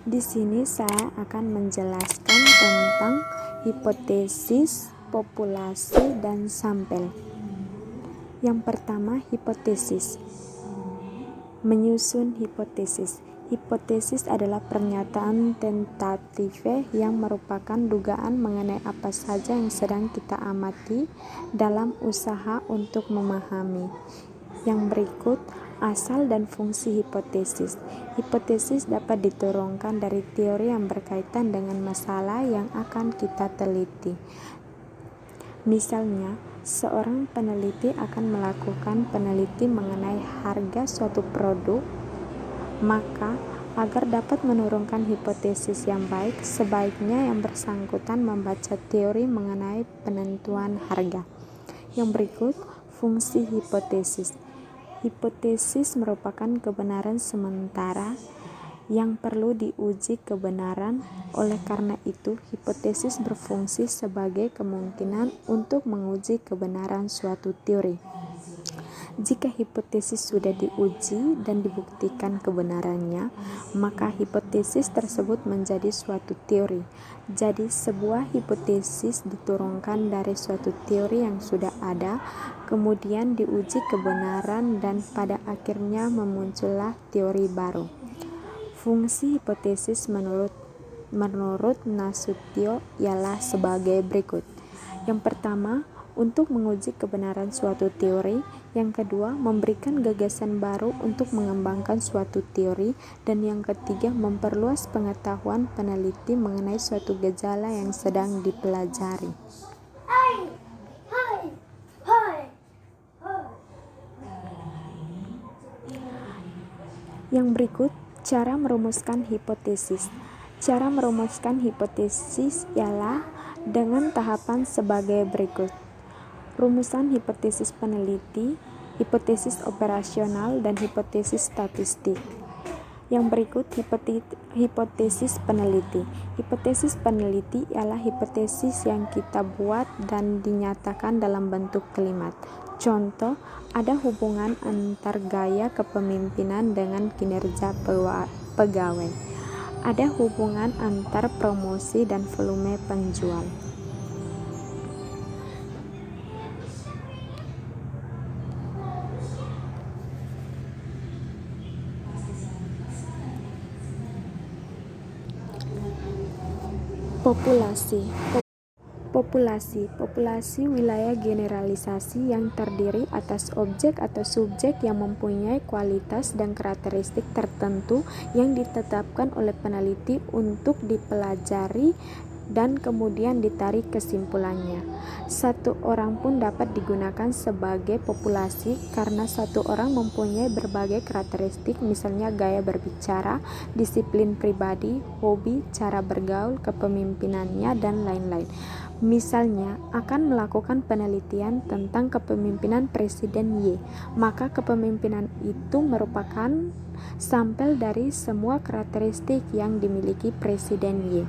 Di sini saya akan menjelaskan tentang hipotesis, populasi, dan sampel. Yang pertama, hipotesis. Menyusun hipotesis. Hipotesis adalah pernyataan tentatif yang merupakan dugaan mengenai apa saja yang sedang kita amati dalam usaha untuk memahami. Yang berikut, asal dan fungsi hipotesis. Hipotesis dapat diturunkan dari teori yang berkaitan dengan masalah yang akan kita teliti. Misalnya, seorang peneliti akan melakukan peneliti mengenai harga suatu produk, maka agar dapat menurunkan hipotesis yang baik, sebaiknya yang bersangkutan membaca teori mengenai penentuan harga. Yang berikut, fungsi hipotesis. Hipotesis merupakan kebenaran sementara yang perlu diuji kebenaran. Oleh karena itu, hipotesis berfungsi sebagai kemungkinan untuk menguji kebenaran suatu teori. Jika hipotesis sudah diuji dan dibuktikan kebenarannya, maka hipotesis tersebut menjadi suatu teori. Jadi, sebuah hipotesis diturunkan dari suatu teori yang sudah ada, kemudian diuji kebenaran, dan pada akhirnya memuncullah teori baru. Fungsi hipotesis menurut Nasution ialah sebagai berikut. Yang pertama, untuk menguji kebenaran suatu teori. Yang kedua, memberikan gagasan baru untuk mengembangkan suatu teori. Dan yang ketiga, memperluas pengetahuan peneliti mengenai suatu gejala yang sedang dipelajari. Yang berikut, cara merumuskan hipotesis. Cara merumuskan hipotesis ialah dengan tahapan sebagai berikut. Rumusan hipotesis peneliti, hipotesis operasional, dan hipotesis statistik. Yang berikut, hipotesis peneliti. Hipotesis peneliti ialah hipotesis yang kita buat dan dinyatakan dalam bentuk kalimat. Contoh, ada hubungan antar gaya kepemimpinan dengan kinerja pegawai. Ada hubungan antar promosi dan volume penjual. Populasi wilayah generalisasi yang terdiri atas objek atau subjek yang mempunyai kualitas dan karakteristik tertentu yang ditetapkan oleh peneliti untuk dipelajari dan kemudian ditarik kesimpulannya. Satu orang pun dapat digunakan sebagai populasi karena satu orang mempunyai berbagai karakteristik, misalnya gaya berbicara, disiplin pribadi, hobi, cara bergaul, kepemimpinannya, dan lain-lain. Misalnya, akan melakukan penelitian tentang kepemimpinan Presiden Y, maka kepemimpinan itu merupakan sampel dari semua karakteristik yang dimiliki Presiden Y.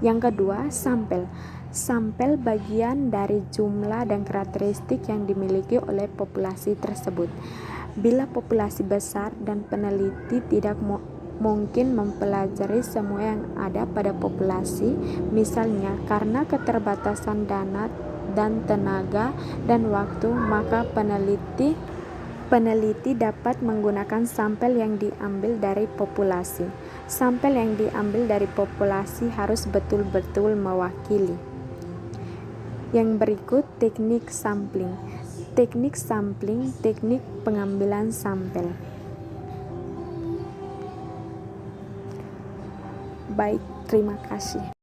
Yang kedua, sampel. Sampel bagian dari jumlah dan karakteristik yang dimiliki oleh populasi tersebut. Bila populasi besar dan peneliti tidak mungkin mempelajari semua yang ada pada populasi, misalnya karena keterbatasan dana dan tenaga dan waktu, maka peneliti dapat menggunakan sampel yang diambil dari populasi. Sampel yang diambil dari populasi harus betul-betul mewakili. Yang berikut, teknik sampling. Teknik sampling, teknik pengambilan sampel. Baik, terima kasih.